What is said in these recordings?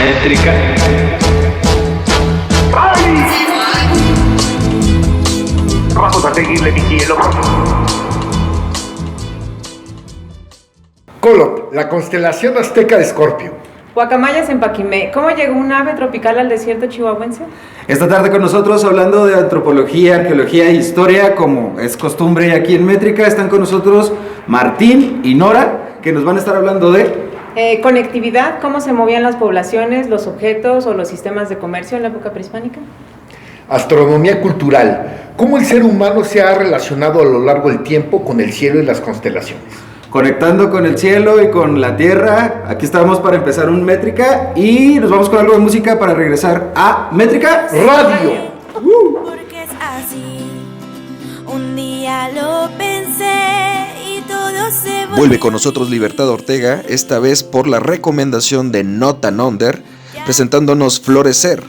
métrica. ¡Ay! Vamos a seguirle, mi cielo. Colot, la constelación azteca de Escorpio. Guacamayas en Paquimé. ¿Cómo llegó un ave tropical al desierto chihuahuense? Esta tarde con nosotros hablando de antropología, arqueología e historia, como es costumbre aquí en Métrica, están con nosotros Martín y Nora, que nos van a estar hablando de... Conectividad, cómo se movían las poblaciones, los objetos o los sistemas de comercio en la época prehispánica. Astronomía cultural, cómo el ser humano se ha relacionado a lo largo del tiempo con el cielo y las constelaciones. Conectando con el cielo y con la tierra. Aquí estamos para empezar un Métrica y nos vamos con algo de música para regresar a Métrica Radio. Porque es así, un día lo pensé y todo se volvió. Vuelve con nosotros Libertad Ortega, esta vez por la recomendación de Not An Under, presentándonos Florecer.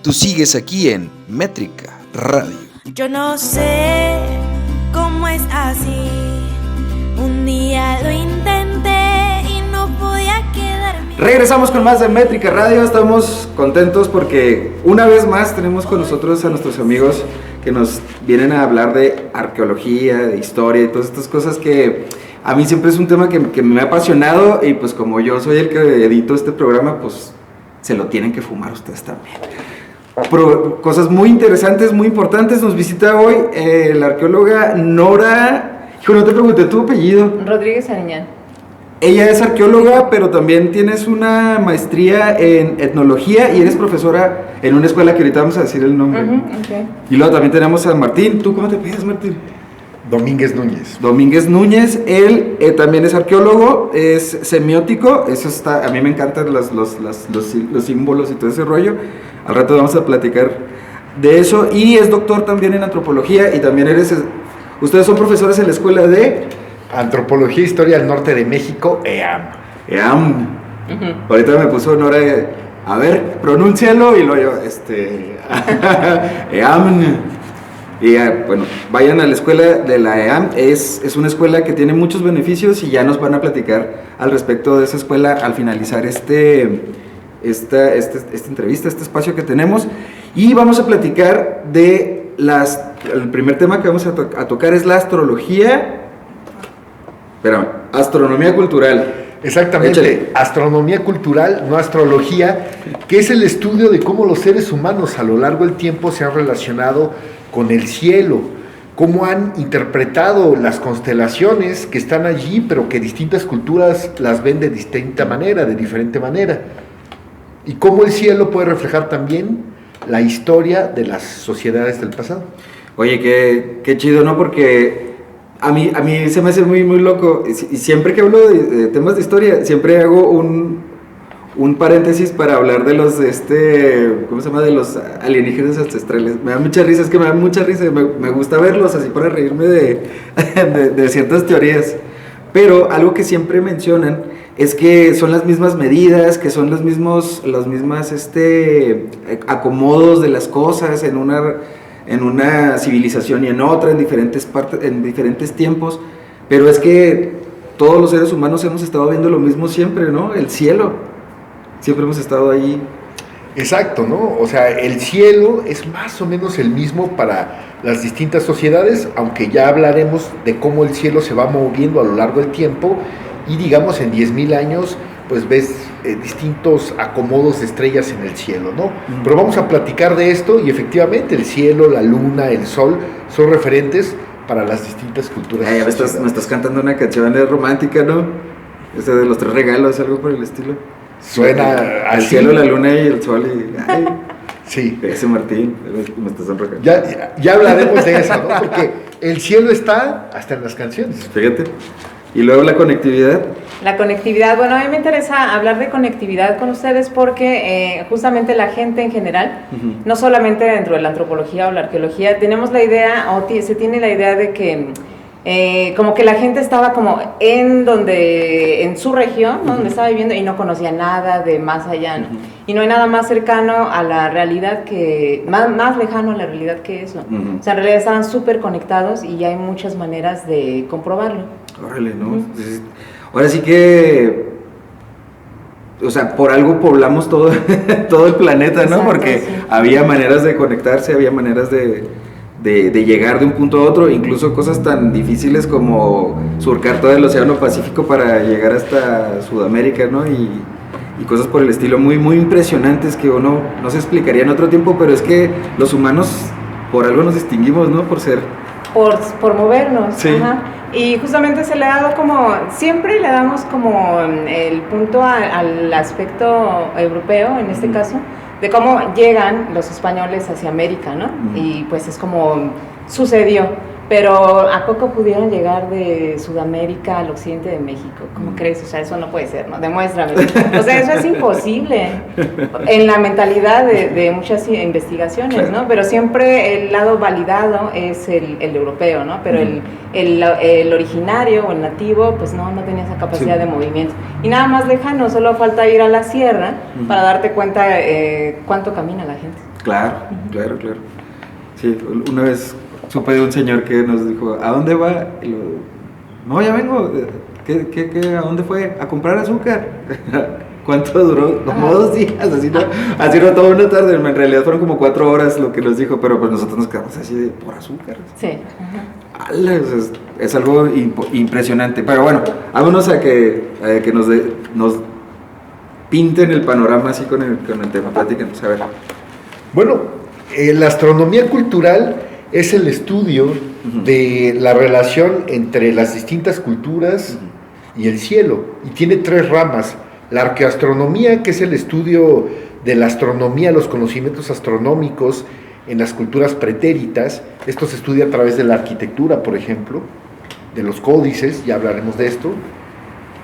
Tú sigues aquí en Métrica Radio. Yo no sé cómo es así. Un día lo intenté y no podía quedarme. Regresamos con más de Métrica Radio. Estamos contentos porque una vez más tenemos con nosotros a nuestros amigos que nos vienen a hablar de arqueología, de historia y todas estas cosas que a mí siempre es un tema que me ha apasionado, y pues como yo soy el que edito este programa, pues se lo tienen que fumar ustedes también. Cosas muy interesantes, muy importantes. Nos visita hoy la arqueóloga Nora. Hijo, no te pregunté tu apellido. Rodríguez Ariñán. Ella es arqueóloga, pero también tienes una maestría en etnología y eres profesora en una escuela que ahorita vamos a decir el nombre. Okay. Y luego también tenemos a Martín. ¿Tú cómo te pides, Martín? Domínguez Núñez. Domínguez Núñez. Él también es arqueólogo, es semiótico. Eso está, a mí me encantan los símbolos y todo ese rollo. Al rato vamos a platicar de eso. Y es doctor también en antropología y también ustedes son profesores en la escuela de... Antropología e Historia del Norte de México, EAM. EAM. Ahorita me puso Nora, a ver, pronúncialo, y luego yo, EAM. Y bueno, vayan a la escuela de la EAM. Es una escuela que tiene muchos beneficios y ya nos van a platicar al respecto de esa escuela al finalizar esta entrevista, este espacio que tenemos. Y vamos a platicar de el primer tema que vamos a tocar es la astrología. Pero, astronomía cultural. Exactamente, Échale. Astronomía cultural, no astrología, que es el estudio de cómo los seres humanos a lo largo del tiempo se han relacionado con el cielo, cómo han interpretado las constelaciones que están allí, pero que distintas culturas las ven de distinta manera, de diferente manera, y cómo el cielo puede reflejar también la historia de las sociedades del pasado. Oye, qué chido, ¿no? Porque a mí se me hace muy, muy loco, y siempre que hablo de temas de historia, siempre hago un paréntesis para hablar de los, ¿cómo se llama? De los alienígenas ancestrales. Me da mucha risa, es que me da mucha risa, me gusta verlos así para reírme de ciertas teorías. Pero algo que siempre mencionan es que son las mismas medidas, que son los mismas acomodos de las cosas en una civilización y en otra, en diferentes partes, en diferentes tiempos, pero es que todos los seres humanos hemos estado viendo lo mismo siempre, ¿no? El cielo, siempre hemos estado ahí. Exacto, ¿no? O sea, el cielo es más o menos el mismo para las distintas sociedades, aunque ya hablaremos de cómo el cielo se va moviendo a lo largo del tiempo, y digamos en 10,000 años pues ves distintos acomodos de estrellas en el cielo, ¿no? Pero vamos a platicar de esto, y efectivamente el cielo, la luna, el sol son referentes para las distintas culturas. Me estás cantando una canción romántica, ¿no? Esa de los 3 regalos, algo por el estilo. Suena el así. cielo, la luna y el sol, y ay, sí. Ese Martín, me estás sonrojando. Ya hablaremos de eso, ¿no? Porque el cielo está hasta en las canciones. Fíjate. Y luego la conectividad. La conectividad, bueno, a mí me interesa hablar de conectividad con ustedes porque justamente la gente en general, no solamente dentro de la antropología o la arqueología, tenemos la idea, se tiene la idea de que como que la gente estaba como en su región, ¿no? Donde estaba viviendo, y no conocía nada de más allá, ¿no? Y no hay nada más cercano a la realidad más lejano a la realidad que eso. O sea, en realidad estaban súper conectados y hay muchas maneras de comprobarlo. Órale, ¿no? Ahora sí que o sea, por algo poblamos todo, todo el planeta, ¿no? Exacto, Porque sí. había maneras de conectarse, había maneras de llegar de un punto a otro, incluso cosas tan difíciles como surcar todo el Océano Pacífico para llegar hasta Sudamérica, ¿no? Y cosas por el estilo muy, muy impresionantes que uno no se explicaría en otro tiempo, pero es que los humanos por algo nos distinguimos, ¿no? Por ser... Por movernos. Sí. Ajá. Y justamente se le ha dado como, siempre le damos como el punto al aspecto europeo, en este caso, de cómo llegan los españoles hacia América, ¿no? Y pues es como sucedió. Pero ¿a poco pudieron llegar de Sudamérica al occidente de México? ¿Cómo crees? O sea, eso no puede ser, ¿no? Demuéstrame. O sea, eso es imposible en la mentalidad de muchas investigaciones, ¿no? Pero siempre el lado validado es el europeo, ¿no? Pero el originario o el nativo, pues no tenía esa capacidad de movimiento. Y nada más lejano, solo falta ir a la sierra para darte cuenta cuánto camina la gente. Claro, claro, claro. Sí, una vez supe de un señor que nos dijo, ¿a dónde va? Y no, ya vengo. ¿A dónde fue? A comprar azúcar. ¿Cuánto duró? Como 2 días, así no toda una tarde. En realidad fueron como 4 horas lo que nos dijo, pero pues nosotros nos quedamos así de por azúcar. Sí. ¡Hala! Es algo impresionante. Pero bueno, vámonos a que nos pinten el panorama así con el tema. Platícanos, a ver. Bueno, la astronomía cultural es el estudio de la relación entre las distintas culturas y el cielo, y tiene 3 ramas. La arqueoastronomía, que es el estudio de la astronomía, los conocimientos astronómicos en las culturas pretéritas. Esto se estudia a través de la arquitectura, por ejemplo, de los códices, ya hablaremos de esto.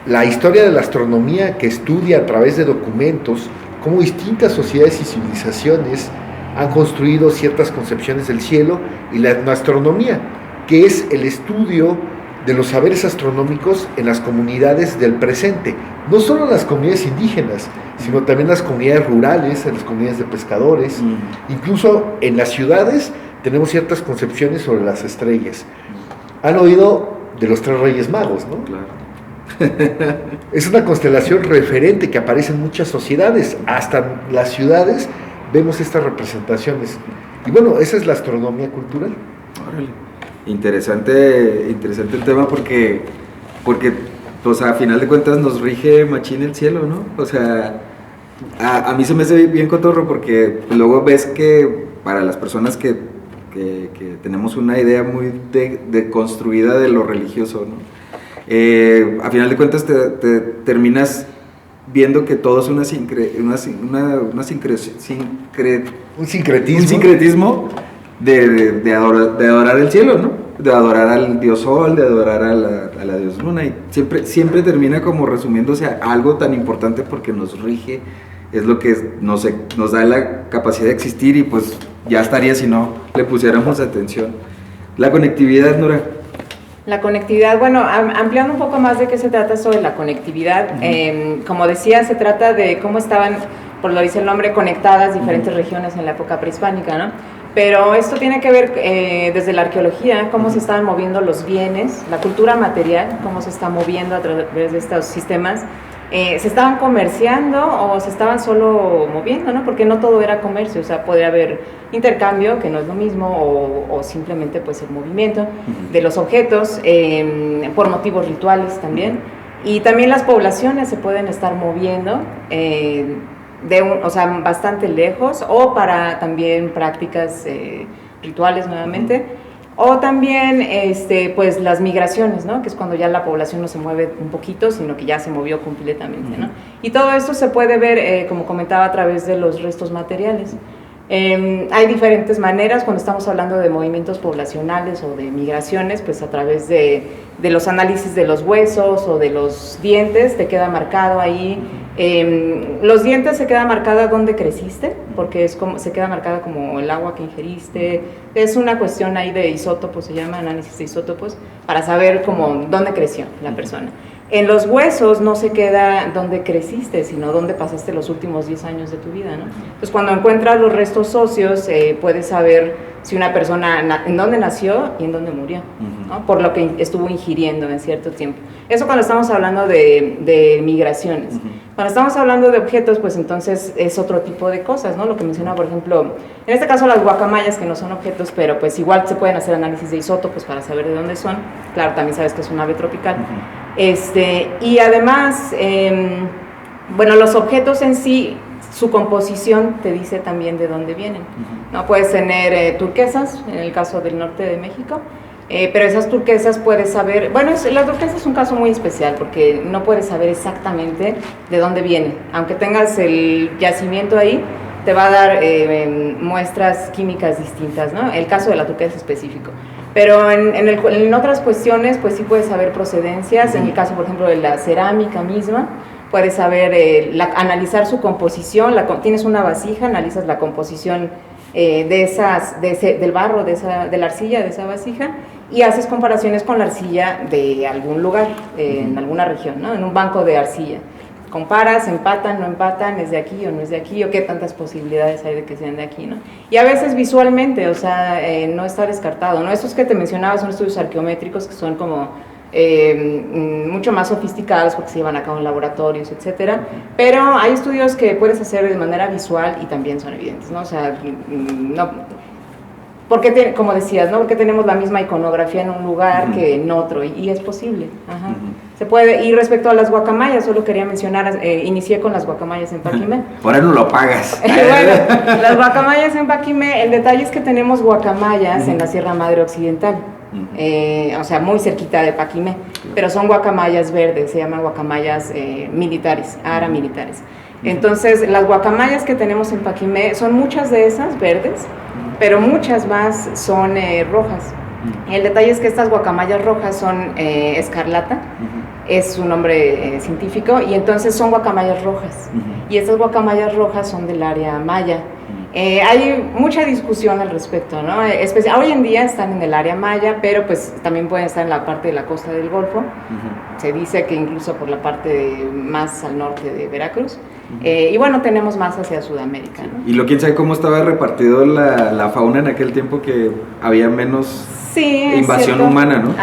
La historia de la astronomía, que estudia a través de documentos cómo distintas sociedades y civilizaciones han construido ciertas concepciones del cielo, y la etnoastronomía, que es el estudio de los saberes astronómicos en las comunidades del presente, no solo en las comunidades indígenas, sino también en las comunidades rurales, en las comunidades de pescadores, incluso en las ciudades tenemos ciertas concepciones sobre las estrellas. Han oído de los 3 Reyes Magos, ¿no? Claro. Es una constelación referente que aparece en muchas sociedades, hasta en las ciudades vemos estas representaciones. Y bueno, esa es la astronomía cultural. Órale. Interesante el tema porque pues a final de cuentas nos rige machín el cielo, ¿no? O sea, a mí se me hace bien cotorro porque luego ves que para las personas que tenemos una idea muy deconstruida de lo religioso, ¿no? A final de cuentas te terminas viendo que todo es un sincretismo de adorar el cielo, ¿no? De adorar al dios sol, de adorar a la dios luna, y siempre termina como resumiéndose a algo tan importante porque nos rige, es lo que nos da la capacidad de existir, y pues ya estaría si no le pusiéramos atención. La conectividad, Nora. La conectividad, bueno, ampliando un poco más de qué se trata sobre la conectividad, como decía, se trata de cómo estaban, por lo dice el nombre, conectadas diferentes regiones en la época prehispánica, ¿no? Pero esto tiene que ver desde la arqueología, cómo se estaban moviendo los bienes, la cultura material, cómo se está moviendo a través de estos sistemas. ¿Se estaban comerciando o se estaban solo moviendo, ¿no? Porque no todo era comercio, o sea, podría haber intercambio, que no es lo mismo, o simplemente pues el movimiento de los objetos por motivos rituales también. Y también las poblaciones se pueden estar moviendo o sea, bastante lejos, o para también prácticas rituales nuevamente. O también, pues, las migraciones, ¿no? Que es cuando ya la población no se mueve un poquito, sino que ya se movió completamente, ¿no? Y todo esto se puede ver, como comentaba, a través de los restos materiales. Hay diferentes maneras cuando estamos hablando de movimientos poblacionales o de migraciones, pues a través de los análisis de los huesos o de los dientes, te queda marcado ahí. Los dientes se queda marcada dónde creciste, porque se queda marcada como el agua que ingeriste. Es una cuestión ahí de isótopos, se llama análisis de isótopos, para saber como dónde creció la persona. En los huesos no se queda dónde creciste, sino dónde pasaste los últimos 10 años de tu vida, ¿no? Entonces, cuando encuentras los restos óseos, puedes saber si una persona en dónde nació y en dónde murió, ¿no? Por lo que estuvo ingiriendo en cierto tiempo. Eso cuando estamos hablando de migraciones. Cuando estamos hablando de objetos, pues entonces es otro tipo de cosas, ¿no? Lo que menciona, por ejemplo, en este caso las guacamayas, que no son objetos, pero pues igual se pueden hacer análisis de isótopos para saber de dónde son. Claro, también sabes que es un ave tropical. Y además, bueno, los objetos en sí, su composición te dice también de dónde vienen, ¿no? Puedes tener turquesas, en el caso del norte de México, pero esas turquesas puedes saber, bueno, la turquesa es un caso muy especial porque no puedes saber exactamente de dónde viene, aunque tengas el yacimiento ahí, te va a dar muestras químicas distintas, ¿no? El caso de la turquesa es específico. Pero en otras cuestiones, pues sí puedes saber procedencias, en el caso, por ejemplo, de la cerámica misma, puedes saber, analizar su composición, tienes una vasija, analizas la composición del barro, de la arcilla de esa vasija, y haces comparaciones con la arcilla de algún lugar, en alguna región, ¿no? En un banco de arcilla. Comparas, empatan, no empatan, es de aquí o no es de aquí, o qué tantas posibilidades hay de que sean de aquí, ¿no? Y a veces visualmente, o sea, no está descartado, ¿no? Estos que te mencionaba son estudios arqueométricos que son como mucho más sofisticados porque se llevan a cabo en laboratorios, etcétera, pero hay estudios que puedes hacer de manera visual y también son evidentes, ¿no? O sea, no... Porque, como decías, ¿no? Porque tenemos la misma iconografía en un lugar que en otro, y es posible. Se puede. Y respecto a las guacamayas, solo quería mencionar, inicié con las guacamayas en Paquimé. Ahora no lo pagas. Bueno, las guacamayas en Paquimé, el detalle es que tenemos guacamayas en la Sierra Madre Occidental, o sea, muy cerquita de Paquimé, pero son guacamayas verdes, se llaman guacamayas militares, aramilitares. Entonces, las guacamayas que tenemos en Paquimé son muchas de esas verdes, pero muchas más son rojas. El detalle es que estas guacamayas rojas son escarlata, es su nombre científico, y entonces son guacamayas rojas. Y estas guacamayas rojas son del área maya. Hay mucha discusión al respecto, ¿no? Hoy en día están en el área maya, pero pues también pueden estar en la parte de la costa del Golfo. Se dice que incluso por la parte más al norte de Veracruz. Y bueno, tenemos más hacia Sudamérica, ¿no? Y quién sabe cómo estaba repartido la fauna en aquel tiempo, que había menos invasión humana, ¿no?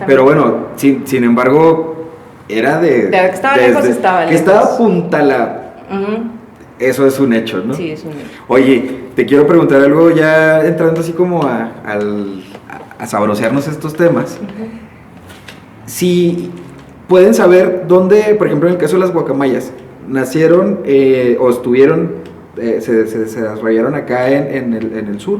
Pero bueno, sin embargo, era de que estaba lejos, estaba lejos. Que estaba a punta eso es un hecho, ¿no? Sí, es un hecho. Oye, te quiero preguntar algo ya entrando así como a sabrosearnos estos temas. Si pueden saber dónde, por ejemplo, en el caso de las guacamayas, nacieron o estuvieron, se desarrollaron acá en el sur.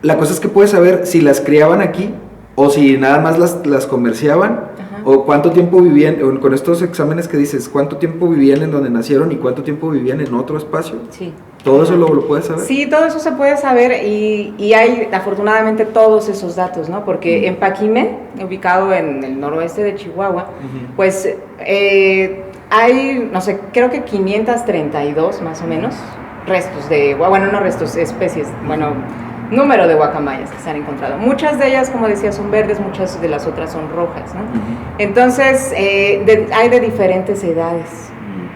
La cosa es que puedes saber si las criaban aquí o si nada más las comerciaban. O cuánto tiempo vivían, con estos exámenes que dices, cuánto tiempo vivían en donde nacieron y cuánto tiempo vivían en otro espacio. Sí. ¿Todo eso lo puedes saber? Sí, todo eso se puede saber y hay afortunadamente todos esos datos, ¿no? Porque en Paquimé, ubicado en el noroeste de Chihuahua, pues hay, no sé, creo que 532 más o menos restos especies, número de guacamayas que se han encontrado. Muchas de ellas, como decía, son verdes, muchas de las otras son rojas, ¿no? Entonces, hay de diferentes edades.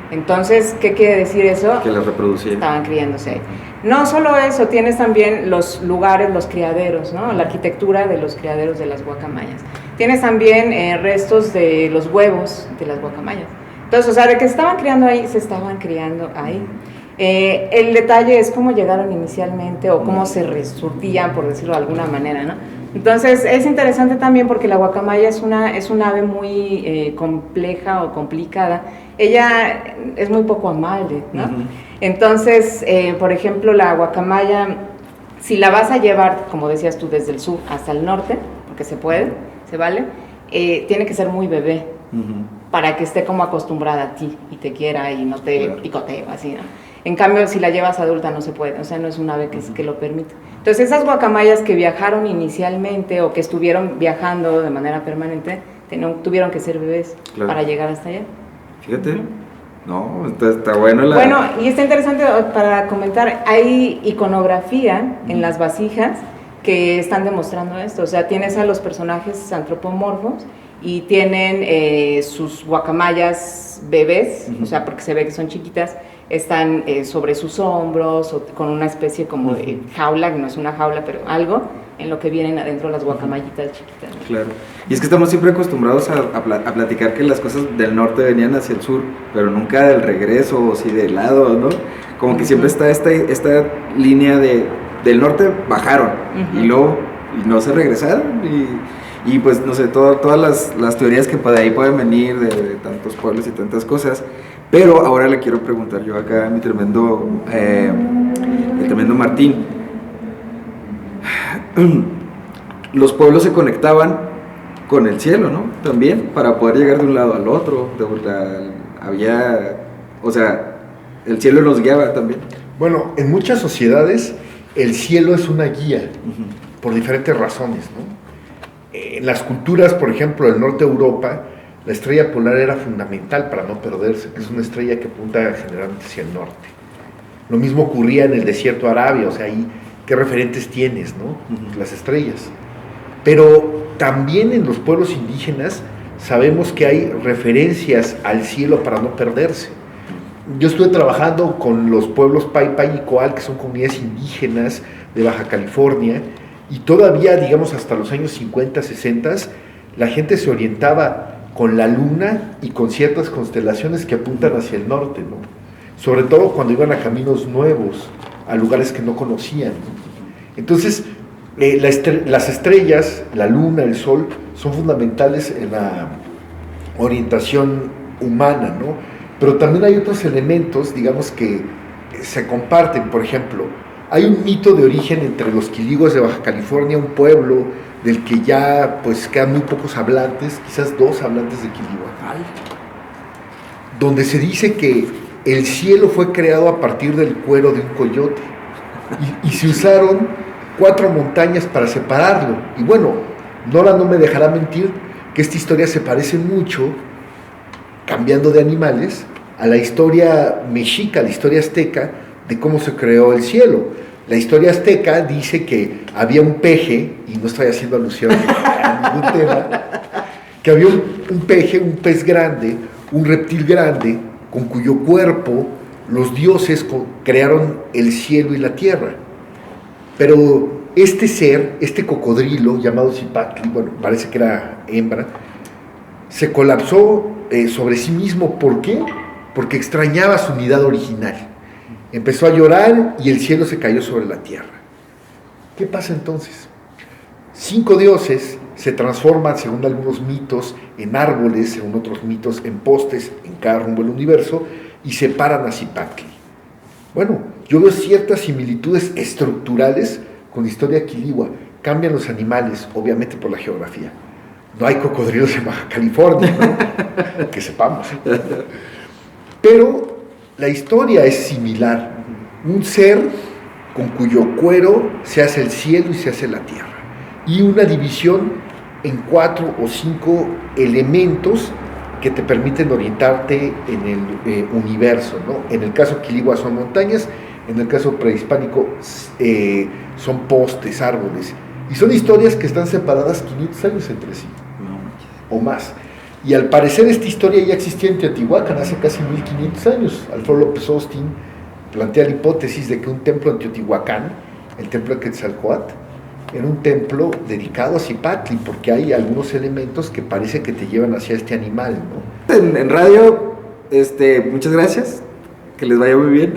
Entonces, ¿qué quiere decir eso? Que las reproducían. Estaban criándose ahí. No solo eso, tienes también los lugares, los criaderos, ¿no? La arquitectura de los criaderos de las guacamayas. Tienes también restos de los huevos de las guacamayas. Entonces, o sea, de que se estaban criando ahí, se estaban criando ahí. El detalle es cómo llegaron inicialmente o cómo se resurtían, por decirlo de alguna manera, ¿no? Entonces es interesante también porque la guacamaya es una ave muy compleja o complicada. Ella es muy poco amable, ¿no? Entonces, por ejemplo, la guacamaya, si la vas a llevar, como decías tú, desde el sur hasta el norte, porque se puede, se vale, tiene que ser muy bebé para que esté como acostumbrada a ti y te quiera y no te picotee así, ¿no? En cambio, si la llevas adulta no se puede, o sea, no es un ave que lo permita. Entonces, esas guacamayas que viajaron inicialmente o que estuvieron viajando de manera permanente, tuvieron que ser bebés para llegar hasta allá. Fíjate, no, está bueno Bueno, y está interesante para comentar, hay iconografía en las vasijas que están demostrando esto, o sea, tienes a los personajes antropomorfos y tienen sus guacamayas bebés, o sea, porque se ve que son chiquitas, están sobre sus hombros o con una especie como de jaula, que no es una jaula, pero algo en lo que vienen adentro las guacamayitas chiquitas, ¿no? Claro. Y es que estamos siempre acostumbrados a platicar que las cosas del norte venían hacia el sur, pero nunca del regreso o si del lado, ¿no? Como que siempre está esta línea del norte bajaron y luego no se regresaron y pues no sé, todas las teorías que por ahí pueden venir de tantos pueblos y tantas cosas. Pero ahora le quiero preguntar yo acá a mi tremendo Martín. Los pueblos se conectaban con el cielo, ¿no? También, para poder llegar de un lado al otro. O sea, el cielo los guiaba también. Bueno, en muchas sociedades el cielo es una guía, por diferentes razones, ¿no? En las culturas, por ejemplo, del norte de Europa, la estrella polar era fundamental para no perderse, que es una estrella que apunta generalmente hacia el norte. Lo mismo ocurría en el desierto Arabia, o sea, ahí, ¿qué referentes tienes, no? Las estrellas. Pero también en los pueblos indígenas sabemos que hay referencias al cielo para no perderse. Yo estuve trabajando con los pueblos Paipai y Coal, que son comunidades indígenas de Baja California, y todavía, digamos, hasta los años 50, 60, la gente se orientaba con la luna y con ciertas constelaciones que apuntan hacia el norte, ¿no? Sobre todo cuando iban a caminos nuevos, a lugares que no conocían. Entonces, las estrellas, la luna, el sol, son fundamentales en la orientación humana, ¿no? Pero también hay otros elementos, digamos, que se comparten. Por ejemplo, hay un mito de origen entre los quiliguas de Baja California, un pueblo del que ya pues quedan muy pocos hablantes, quizás 2 hablantes de quiligua, donde se dice que el cielo fue creado a partir del cuero de un coyote y se usaron 4 montañas para separarlo. Y bueno, Nora no me dejará mentir que esta historia se parece mucho, cambiando de animales, a la historia mexica, la historia azteca, de cómo se creó el cielo. La historia azteca dice que había un peje, y no estoy haciendo alusión a ningún tema, que había un peje, un pez grande, un reptil grande, con cuyo cuerpo los dioses crearon el cielo y la tierra. Pero este ser, este cocodrilo llamado Zipactli, bueno, parece que era hembra, se colapsó sobre sí mismo. ¿Por qué? Porque extrañaba su unidad original. Empezó a llorar y el cielo se cayó sobre la tierra. ¿Qué pasa entonces? 5 dioses se transforman, según algunos mitos, en árboles, según otros mitos, en postes en cada rumbo del universo y separan a Zipactli. Bueno, yo veo ciertas similitudes estructurales con la historia quiligua. Cambian los animales, obviamente por la geografía. No hay cocodrilos en Baja California, ¿no? Que sepamos. Pero la historia es similar. Un ser con cuyo cuero se hace el cielo y se hace la tierra. Y una división en 4 o 5 elementos que te permiten orientarte en el universo, ¿no? En el caso quiligua son montañas, en el caso prehispánico son postes, árboles. Y son historias que están separadas 500 años entre sí, o más. Y al parecer esta historia ya existía en Teotihuacán hace casi 1500 años. Alfredo López Austin plantea la hipótesis de que un templo en Teotihuacán, el templo de Quetzalcóatl, era un templo dedicado a Zipactli, porque hay algunos elementos que parece que te llevan hacia este animal, ¿no? En radio, muchas gracias, que les vaya muy bien,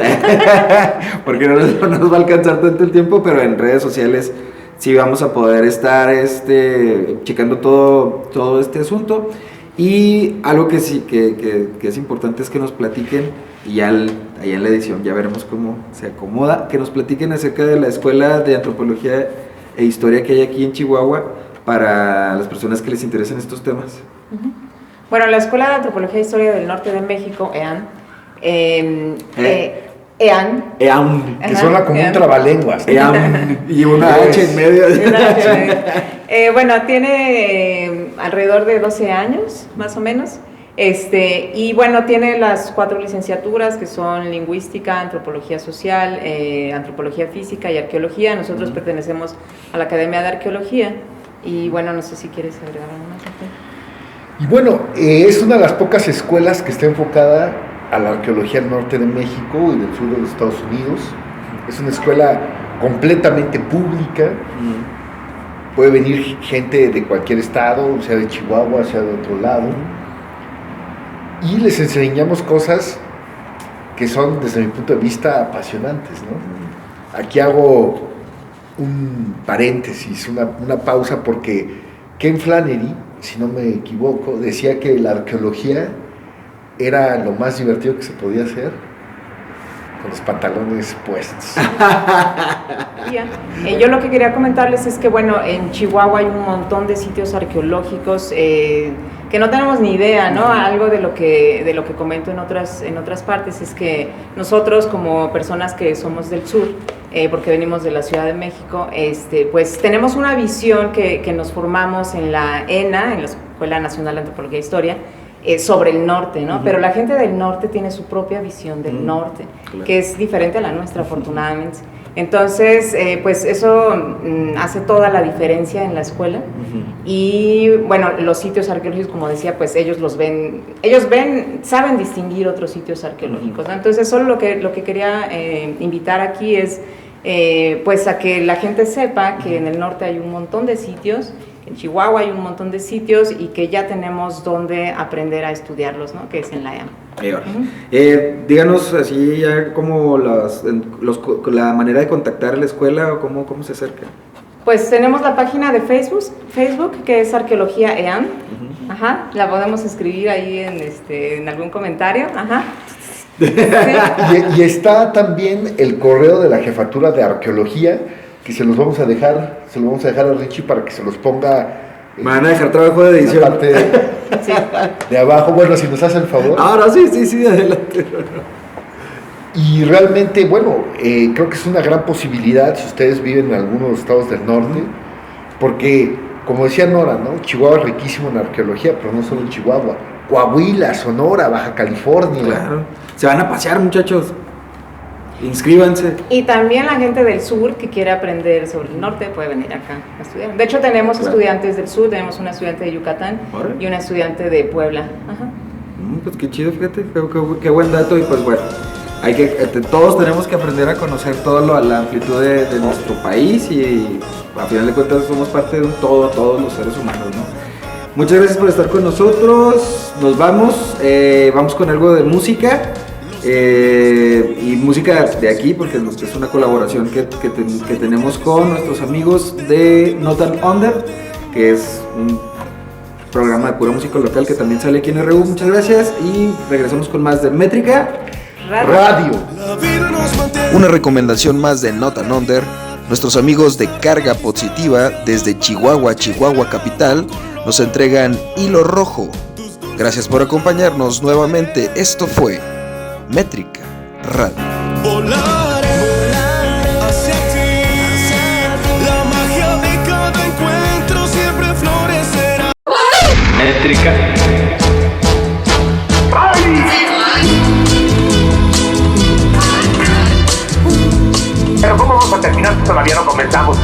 porque no nos va a alcanzar tanto el tiempo, pero en redes sociales sí vamos a poder estar checando todo este asunto. Y algo que sí que es importante es que nos platiquen, y allá en la edición ya veremos cómo se acomoda, que nos platiquen acerca de la Escuela de Antropología e Historia que hay aquí en Chihuahua para las personas que les interesen estos temas. Bueno, la Escuela de Antropología e Historia del Norte de México, EAN, que suena como un trabalenguas, ¿no? Y una H en medio. Bueno, tiene alrededor de 12 años, más o menos. Y bueno, tiene las 4 licenciaturas que son lingüística, antropología social, antropología física y arqueología. Nosotros pertenecemos a la Academia de Arqueología. Y bueno, no sé si quieres agregar algo más. Y bueno, es una de las pocas escuelas que está enfocada a la arqueología del norte de México y del sur de los Estados Unidos. Es una escuela completamente pública. Puede venir gente de cualquier estado, sea de Chihuahua, sea de otro lado. Y les enseñamos cosas que son, desde mi punto de vista, apasionantes, ¿no? Aquí hago un paréntesis, una pausa, porque Ken Flannery, si no me equivoco, decía que la arqueología era lo más divertido que se podía hacer con los pantalones puestos. Yo lo que quería comentarles es que, bueno, en Chihuahua hay un montón de sitios arqueológicos que no tenemos ni idea, ¿no? Algo de lo que comento en otras partes es que nosotros, como personas que somos del sur, porque venimos de la Ciudad de México, pues tenemos una visión que nos formamos en la ENA, en la Escuela Nacional de Antropología e Historia, sobre el norte, ¿no? Pero la gente del norte tiene su propia visión del norte, claro, que es diferente a la nuestra, afortunadamente. Entonces, pues eso hace toda la diferencia en la escuela. Y bueno, los sitios arqueológicos, como decía, pues ellos saben distinguir otros sitios arqueológicos, ¿no? Entonces, solo lo que quería invitar aquí es pues a que la gente sepa que en el norte hay un montón de sitios, en Chihuahua hay un montón de sitios y que ya tenemos donde aprender a estudiarlos, ¿no? Que es en la EAM. Díganos así ya como la manera de contactar a la escuela o cómo se acerca. Pues tenemos la página de Facebook que es Arqueología EAM. Ajá, la podemos escribir ahí en algún comentario. Ajá. Sí. Y está también el correo de la Jefatura de Arqueología, que se lo vamos a dejar a Richie para que se los ponga. Me van a dejar trabajo de edición. La parte de abajo, bueno, si nos hacen el favor. Ahora sí, adelante. Y realmente, bueno, creo que es una gran posibilidad si ustedes viven en algunos de los estados del norte, porque, como decía Nora, ¿no? Chihuahua es riquísimo en arqueología, pero no solo en Chihuahua. Coahuila, Sonora, Baja California. Claro. Se van a pasear, muchachos. Inscríbanse. Y también la gente del sur que quiere aprender sobre el norte puede venir acá a estudiar. De hecho, tenemos estudiantes del sur, tenemos una estudiante de Yucatán y una estudiante de Puebla. Ajá. Pues qué chido, fíjate, qué buen dato. Y pues bueno, todos tenemos que aprender a conocer toda la amplitud de nuestro país, y a final de cuentas somos parte de un todo, todos los seres humanos, ¿no? Muchas gracias por estar con nosotros. Nos vamos con algo de música. Y música de aquí, porque es una colaboración que tenemos con nuestros amigos de Not Under, que es un programa de pura música local que también sale aquí en RU. Muchas gracias y regresamos con más de Métrica Radio. Una recomendación más de Not Under. Nuestros amigos de Carga Positiva desde Chihuahua capital nos entregan Hilo Rojo. Gracias por acompañarnos nuevamente. Esto fue Métrica Radio. Volaré hacia ti, la magia de cada encuentro siempre florecerá. Métrica. Pero ¿cómo vamos a terminar si todavía no comenzamos?